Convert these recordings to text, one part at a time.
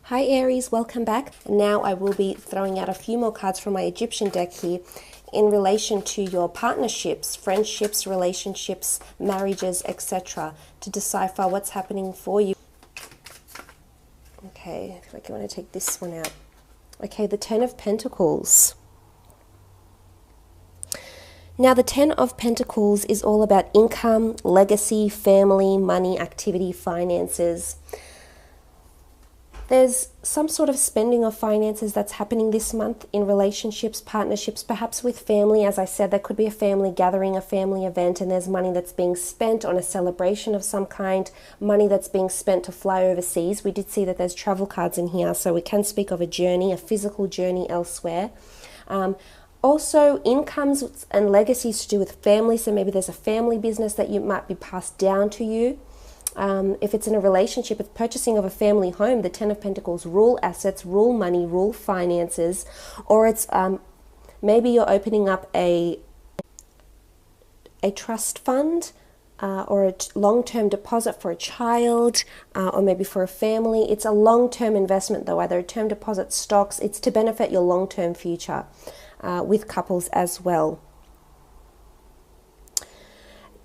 Hi Aries, welcome back. Now I will be throwing out a few more cards from my Egyptian deck here in relation to your partnerships, friendships, relationships, marriages, etc. to decipher what's happening for you. Okay, I feel like I want to take this one out. Okay, the Ten of Pentacles. Now the Ten of Pentacles is all about income, legacy, family, money, activity, finances. There's some sort of spending of finances that's happening this month in relationships, partnerships, perhaps with family. As I said, there could be a family gathering, a family event, and there's money that's being spent on a celebration of some kind, money that's being spent to fly overseas. We did see that there's travel cards in here, so we can speak of a journey, a physical journey elsewhere. Also, incomes and legacies to do with family, so maybe there's a family business that you might be passed down to you. If it's in a relationship, it's purchasing of a family home. The Ten of Pentacles rule assets, rule money, rule finances, or it's maybe you're opening up a trust fund or a long-term deposit for a child or maybe for a family. It's a long-term investment though, either a term deposit, stocks. It's to benefit your long-term future with couples as well.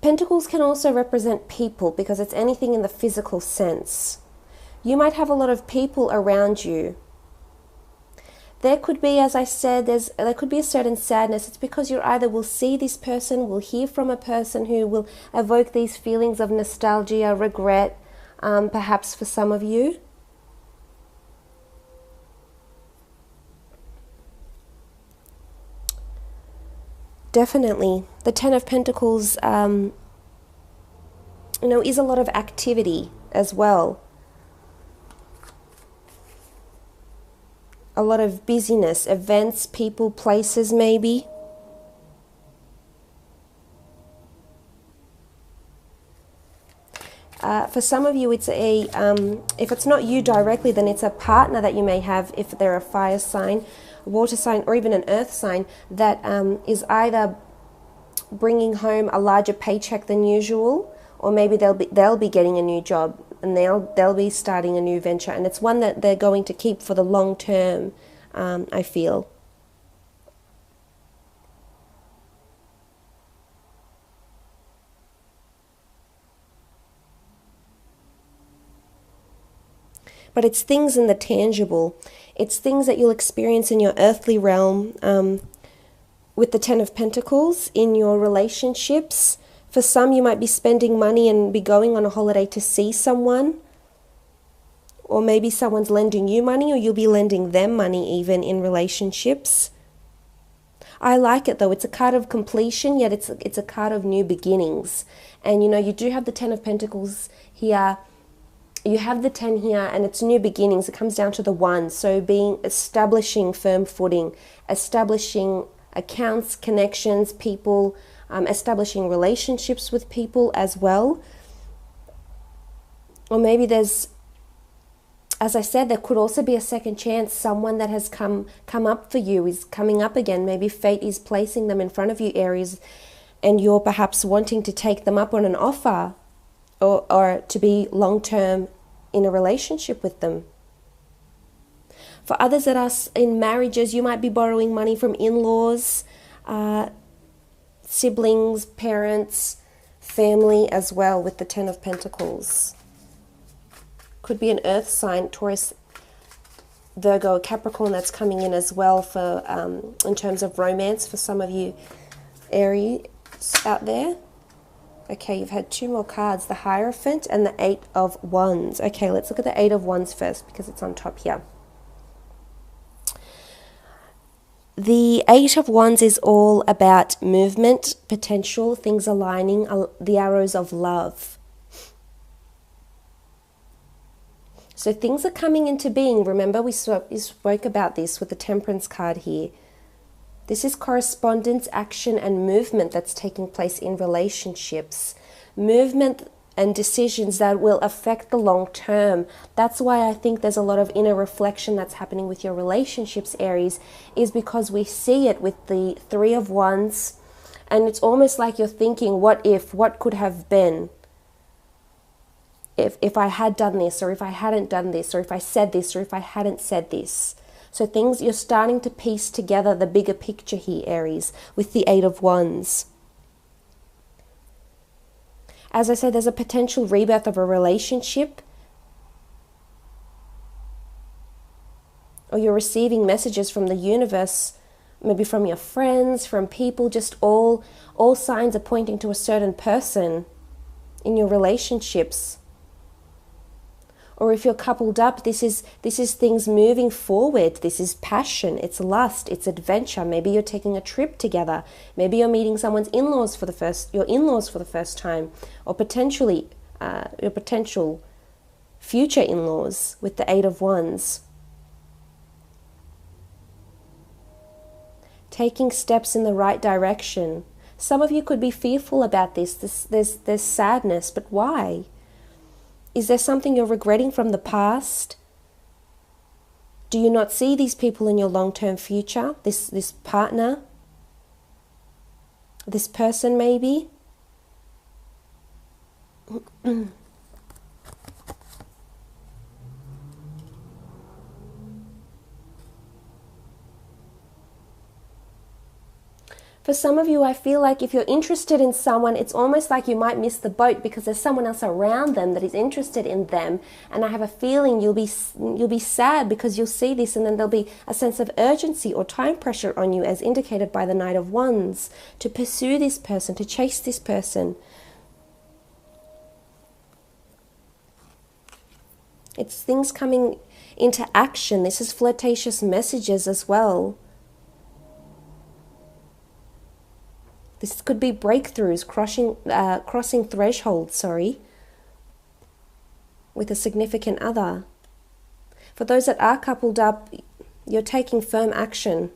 Pentacles can also represent people because it's anything in the physical sense. You might have a lot of people around you. There could be, as I said, there could be a certain sadness. It's because you either will see this person, will hear from a person who will evoke these feelings of nostalgia, regret, perhaps for some of you. Definitely. The Ten of Pentacles, is a lot of activity as well. A lot of busyness, events, people, places maybe. For some of you, it's if it's not you directly, then it's a partner that you may have if they're a fire sign, water sign, or even an earth sign that is bringing home a larger paycheck than usual, or maybe they'll be getting a new job and they'll be starting a new venture, and it's one that they're going to keep for the long term. I feel. But it's things in the tangible. It's things that you'll experience in your earthly realm with the Ten of Pentacles in your relationships. For some, you might be spending money and be going on a holiday to see someone. Or maybe someone's lending you money, or you'll be lending them money even in relationships. I like it though. It's a card of completion, yet it's a card of new beginnings. And you do have the Ten of Pentacles here. You have the 10 here, and it's new beginnings. It comes down to the 1. So establishing firm footing, establishing accounts, connections, people, establishing relationships with people as well. Or maybe there's, as I said, there could also be a second chance. Someone that has come up for you is coming up again. Maybe fate is placing them in front of you, Aries, and you're perhaps wanting to take them up on an offer. Or to be long-term in a relationship with them. For others that are in marriages, you might be borrowing money from in-laws, siblings, parents, family as well with the Ten of Pentacles. Could be an earth sign, Taurus, Virgo, Capricorn that's coming in as well for in terms of romance for some of you Aries out there. Okay, you've had 2 more cards, the Hierophant and the 8 of Wands. Okay, let's look at the 8 of Wands first because it's on top here. The 8 of Wands is all about movement, potential, things aligning, the arrows of love. So things are coming into being. Remember, we spoke about this with the Temperance card here. This is correspondence, action, and movement that's taking place in relationships. Movement and decisions that will affect the long term. That's why I think there's a lot of inner reflection that's happening with your relationships, Aries, is because we see it with the 3 of Wands, and it's almost like you're thinking, what if, what could have been? if I had done this, or if I hadn't done this, or if I said this, or if I hadn't said this. So things, you're starting to piece together the bigger picture here, Aries, with the Eight of Wands. As I said, there's a potential rebirth of a relationship, or you're receiving messages from the universe, maybe from your friends, from people, just all signs are pointing to a certain person in your relationships. Or if you're coupled up, this is things moving forward. This is passion, it's lust, it's adventure. Maybe you're taking a trip together. Maybe you're meeting someone's in-laws for the first time, or potentially your potential future in-laws with the Eight of Wands. Taking steps in the right direction. Some of you could be fearful about this. There's sadness, but why? Is there something you're regretting from the past? Do you not see these people in your long-term future? This partner? This person maybe? For some of you, I feel like if you're interested in someone, it's almost like you might miss the boat because there's someone else around them that is interested in them. And I have a feeling you'll be sad because you'll see this, and then there'll be a sense of urgency or time pressure on you, as indicated by the Knight of Wands, to pursue this person, to chase this person. It's things coming into action. This is flirtatious messages as well. This could be breakthroughs, crossing thresholds, with a significant other. For those that are coupled up, you're taking firm action.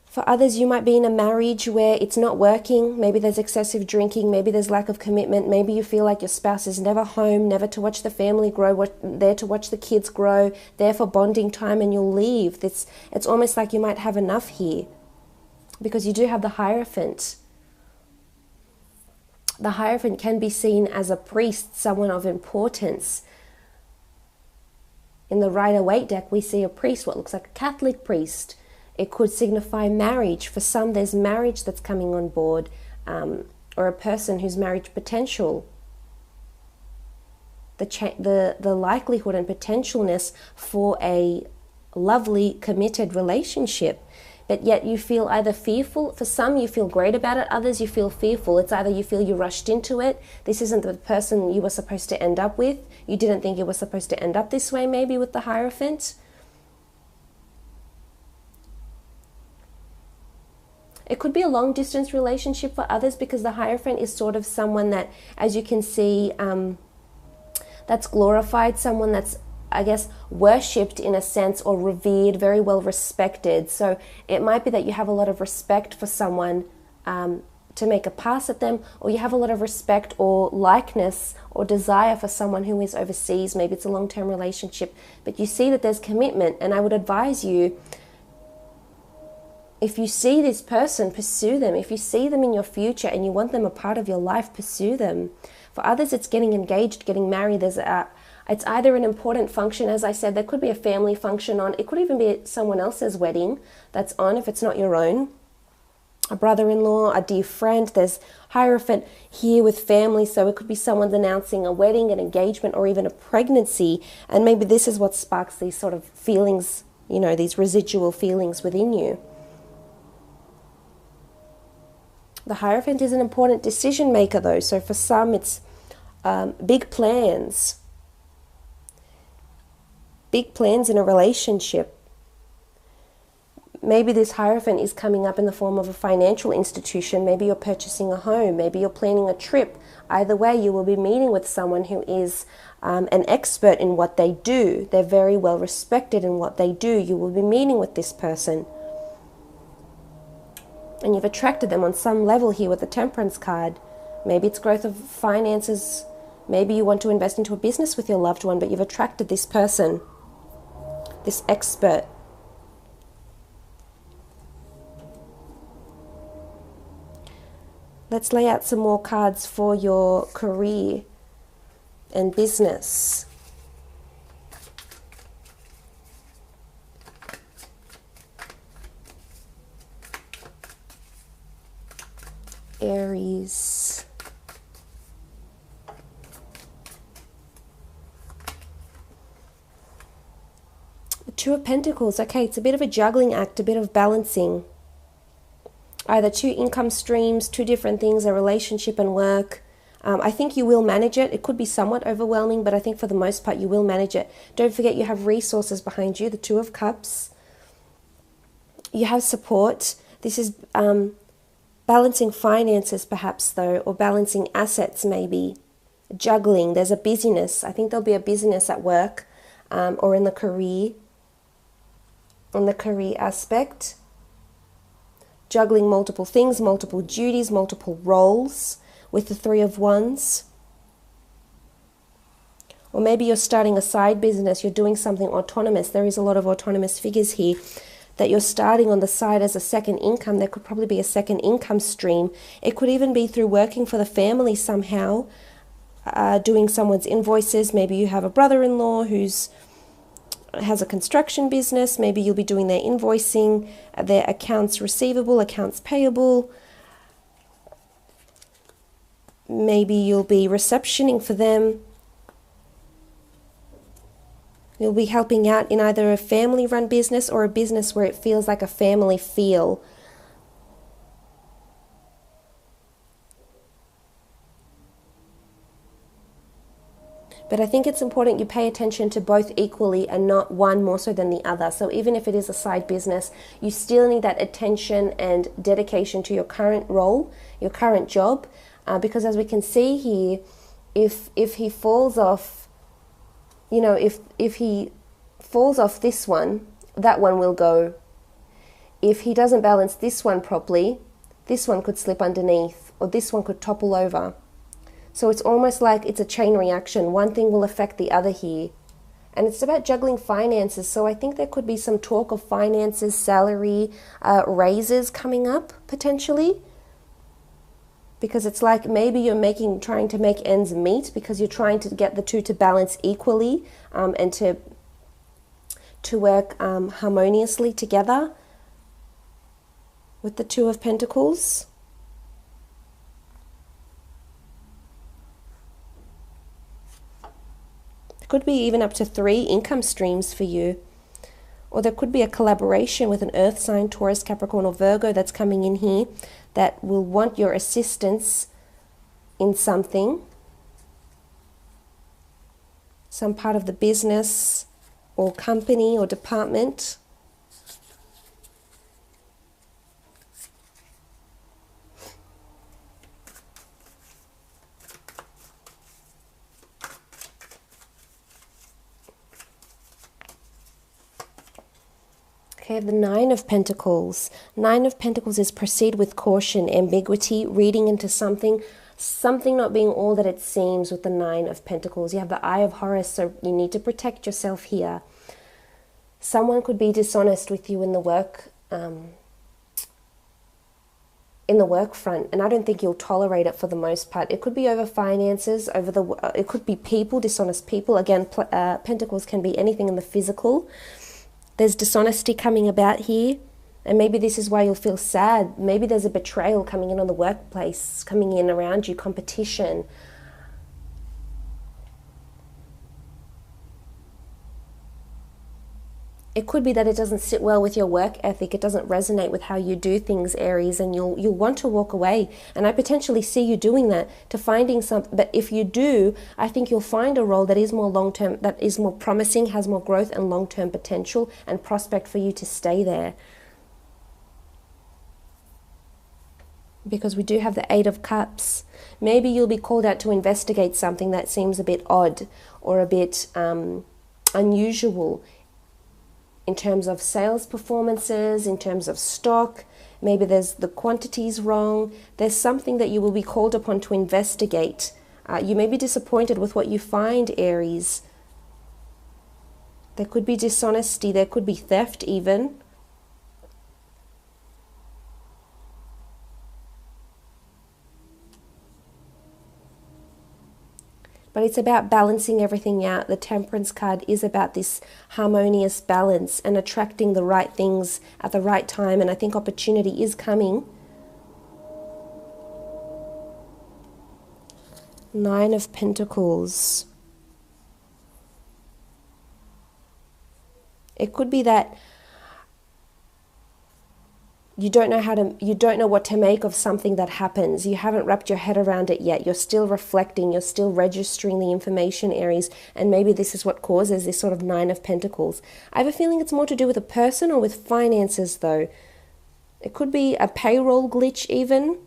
For others, you might be in a marriage where it's not working. Maybe there's excessive drinking. Maybe there's lack of commitment. Maybe you feel like your spouse is never home, never to watch the family grow, there to watch the kids grow, there for bonding time, and you'll leave. It's almost like you might have enough here, because you do have the Hierophant. The Hierophant can be seen as a priest, someone of importance. In the Rider-Waite deck, we see a priest, what looks like a Catholic priest. It could signify marriage. For some, there's marriage that's coming on board, or a person who's marriage potential. The likelihood and potentialness for a lovely, committed relationship. But yet you feel either fearful. For some, you feel great about it. Others, you feel fearful. It's either you feel you rushed into it. This isn't the person you were supposed to end up with. You didn't think it was supposed to end up this way, maybe, with the Hierophant. It could be a long-distance relationship for others, because the Hierophant is sort of someone that, as you can see, that's glorified, someone that's, I guess, worshipped in a sense, or revered, very well respected. So it might be that you have a lot of respect for someone to make a pass at them, or you have a lot of respect or likeness or desire for someone who is overseas. Maybe it's a long-term relationship, but you see that there's commitment. And I would advise you, if you see this person, pursue them. If you see them in your future and you want them a part of your life, pursue them. For others, it's getting engaged, getting married. It's either an important function, as I said, there could be a family function on. It could even be someone else's wedding that's on, if it's not your own. A brother-in-law, a dear friend. There's Hierophant here with family, so it could be someone's announcing a wedding, an engagement, or even a pregnancy. And maybe this is what sparks these sort of feelings, these residual feelings within you. The Hierophant is an important decision maker, though. So for some, it's big plans. Big plans in a relationship. Maybe this Hierophant is coming up in the form of a financial institution. Maybe you're purchasing a home. Maybe you're planning a trip. Either way, you will be meeting with someone who is an expert in what they do. They're very well respected in what they do. You will be meeting with this person. And you've attracted them on some level here with the Temperance card. Maybe it's growth of finances. Maybe you want to invest into a business with your loved one, but you've attracted this person, this expert. Let's lay out some more cards for your career and business. Aries. The Two of Pentacles. Okay, it's a bit of a juggling act, a bit of balancing. Either two income streams, two different things, a relationship and work. I think you will manage it. It could be somewhat overwhelming, but I think for the most part you will manage it. Don't forget you have resources behind you, the Two of Cups. You have support. This is balancing finances perhaps though, or balancing assets maybe. Juggling, there's a busyness. I think there'll be a busyness at work or in the career aspect. Juggling multiple things, multiple duties, multiple roles with the Three of Wands. Or maybe you're starting a side business, you're doing something autonomous. There is a lot of autonomous figures here that you're starting on the side as a second income. There could probably be a second income stream. It could even be through working for the family somehow, doing someone's invoices. Maybe you have a brother-in-law who's has a construction business. Maybe you'll be doing their invoicing, their accounts receivable, accounts payable. Maybe you'll be receptioning for them. You'll be helping out in either a family-run business or a business where it feels like a family feel. But I think it's important you pay attention to both equally and not one more so than the other. So even if it is a side business, you still need that attention and dedication to your current role, your current job. Because as we can see here, if he falls off, you know, if he falls off this one, that one will go. If he doesn't balance this one properly, this one could slip underneath, or this one could topple over. So it's almost like it's a chain reaction. One thing will affect the other here. And it's about juggling finances. So I think there could be some talk of finances, salary, raises coming up potentially. Because it's like maybe you're trying to make ends meet because you're trying to get the two to balance equally and to work harmoniously together with the Two of Pentacles. It could be even up to 3 income streams for you. Or there could be a collaboration with an earth sign, Taurus, Capricorn or Virgo that's coming in here that will want your assistance in something. Some part of the business or company or department. Okay, the Nine of Pentacles. Nine of Pentacles is proceed with caution, ambiguity, reading into something not being all that it seems with the Nine of Pentacles. You have the Eye of Horus, so you need to protect yourself here. Someone could be dishonest with you in the work front, and I don't think you'll tolerate it for the most part. It could be over finances, it could be people, dishonest people. Again, Pentacles can be anything in the physical. There's dishonesty coming about here, and maybe this is why you'll feel sad. Maybe there's a betrayal coming in on the workplace, coming in around you, competition. It could be that it doesn't sit well with your work ethic. It doesn't resonate with how you do things, Aries, and you'll want to walk away. And I potentially see you doing that, to finding something. But if you do, I think you'll find a role that is more long-term, that is more promising, has more growth and long-term potential and prospect for you to stay there. Because we do have the Eight of Cups. Maybe you'll be called out to investigate something that seems a bit odd or a bit unusual, in terms of sales performances, in terms of stock. Maybe there's the quantities wrong. There's something that you will be called upon to investigate. You may be disappointed with what you find, Aries. There could be dishonesty. There could be theft even. But it's about balancing everything out. The Temperance card is about this harmonious balance and attracting the right things at the right time. And I think opportunity is coming. 9 of Pentacles. It could be that you don't know what to make of something that happens. You haven't wrapped your head around it yet. You're still reflecting, you're still registering the information, Aries, and maybe this is what causes this sort of 9 of Pentacles. I have a feeling it's more to do with a person or with finances, though. It could be a payroll glitch even.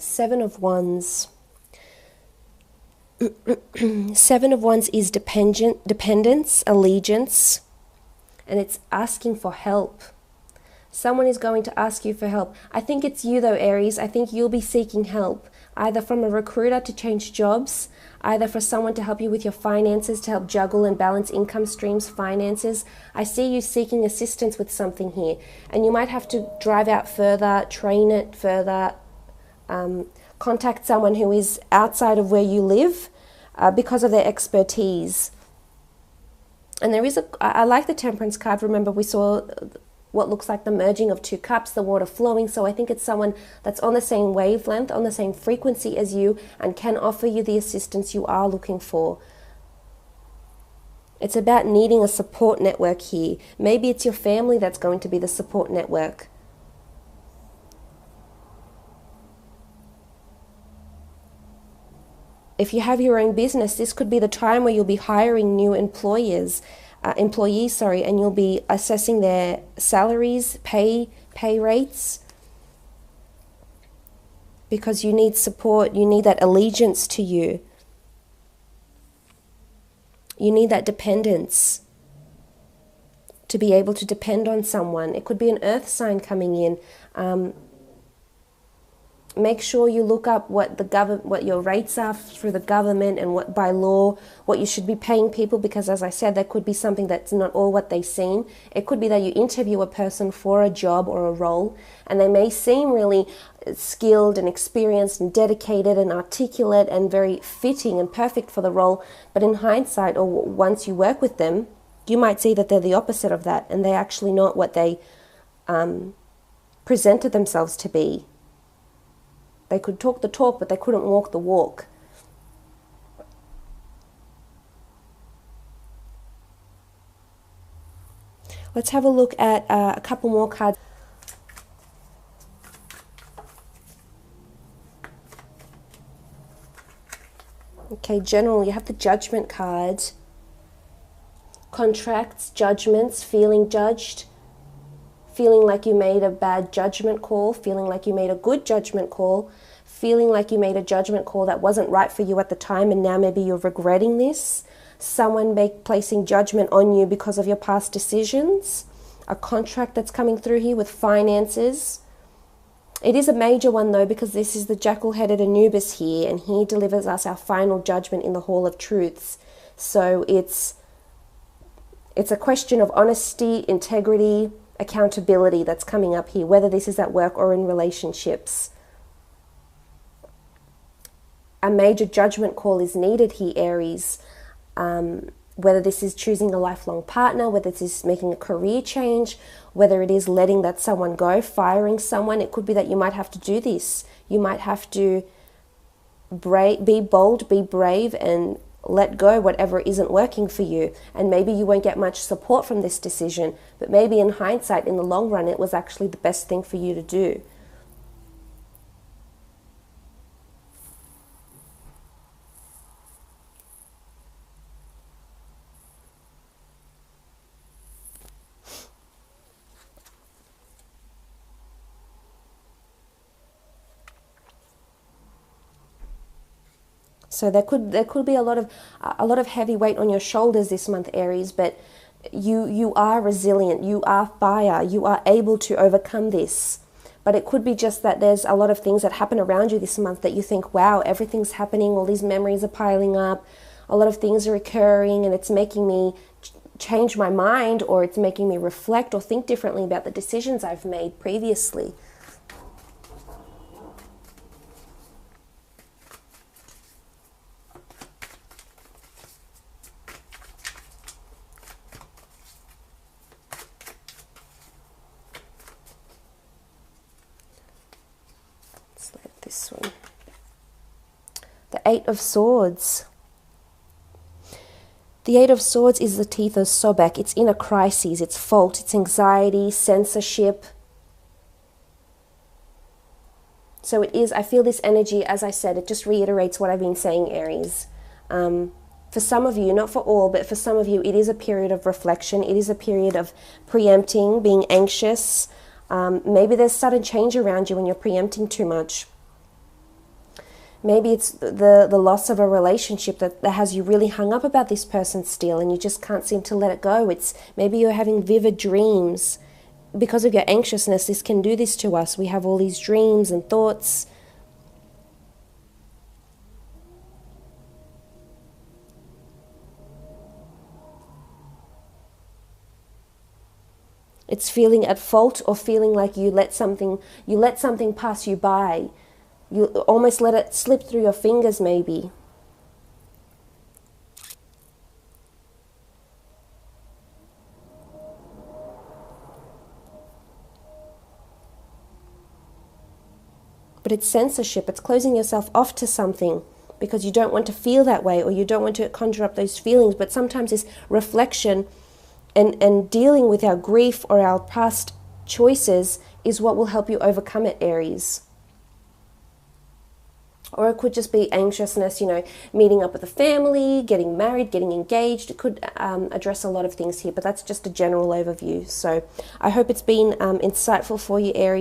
Seven of Wands. 7 of Wands is dependence, allegiance, and it's asking for help. Someone is going to ask you for help. I think it's you though, Aries. I think you'll be seeking help, either from a recruiter to change jobs, either for someone to help you with your finances, to help juggle and balance income streams, finances. I see you seeking assistance with something here, and you might have to drive out further, train it further, contact someone who is outside of where you live because of their expertise. And there is I like the Temperance card. Remember, we saw what looks like the merging of 2 cups, the water flowing. So I think it's someone that's on the same wavelength, on the same frequency as you, and can offer you the assistance you are looking for. It's about needing a support network here. Maybe it's your family that's going to be the support network. If you have your own business, this could be the time where you'll be hiring new employees, and you'll be assessing their salaries, pay rates, because you need support. You need that allegiance to you. You need that dependence to be able to depend on someone. It could be an earth sign coming in. Make sure you look up what your rates are through the government and what by law, what you should be paying people, because as I said, there could be something that's not all what they seem. It could be that you interview a person for a job or a role, and they may seem really skilled and experienced and dedicated and articulate and very fitting and perfect for the role, but in hindsight, or once you work with them, you might see that they're the opposite of that, and they're actually not what they presented themselves to be. They could talk the talk, but they couldn't walk the walk. Let's have a look at a couple more cards. Okay, general, you have the Judgment card. Contracts, judgments, feeling judged, feeling like you made a bad judgment call, feeling like you made a good judgment call, feeling like you made a judgment call that wasn't right for you at the time, and now maybe you're regretting this. Someone placing judgment on you because of your past decisions. A contract that's coming through here with finances. It is a major one though, because this is the jackal-headed Anubis here, and he delivers us our final judgment in the Hall of Truths. So it's a question of honesty, integrity, accountability that's coming up here, whether this is at work or in relationships. A major judgment call is needed here, Aries. Whether this is choosing a lifelong partner, whether this is making a career change, whether it is letting that someone go, firing someone. It could be that you might have to do this. You might have to be bold, be brave, and let go whatever isn't working for you. And maybe you won't get much support from this decision, but maybe in hindsight, in the long run, it was actually the best thing for you to do. So there could be a lot of heavy weight on your shoulders this month, Aries, but you are resilient, you are fire, you are able to overcome this. But But it could be just that there's a lot of things that happen around you this month that you think, wow, everything's happening, all these memories are piling up, a lot of things are occurring, and it's making me change my mind, or it's making me reflect or think differently about the decisions I've made previously. Let's let this one. The Eight of Swords. The Eight of Swords is the teeth of Sobek. It's inner crises, it's fault, it's anxiety, censorship. So it is, I feel this energy, as I said, it just reiterates what I've been saying, Aries. For some of you, not for all, but for some of you, it is a period of reflection. It is a period of preempting, being anxious. Maybe there's sudden change around you when you're preempting too much. Maybe it's the loss of a relationship that has you really hung up about this person still, and you just can't seem to let it go. It's maybe you're having vivid dreams. Because of your anxiousness, this can do this to us. We have all these dreams and thoughts. It's feeling at fault, or feeling like you let something pass you by. You almost let it slip through your fingers, maybe. But it's censorship. It's closing yourself off to something because you don't want to feel that way, or you don't want to conjure up those feelings. But sometimes this reflection and dealing with our grief or our past choices is what will help you overcome it, Aries. Or it could just be anxiousness, meeting up with a family, getting married, getting engaged. It could address a lot of things here, but that's just a general overview. So I hope it's been insightful for you, Aries.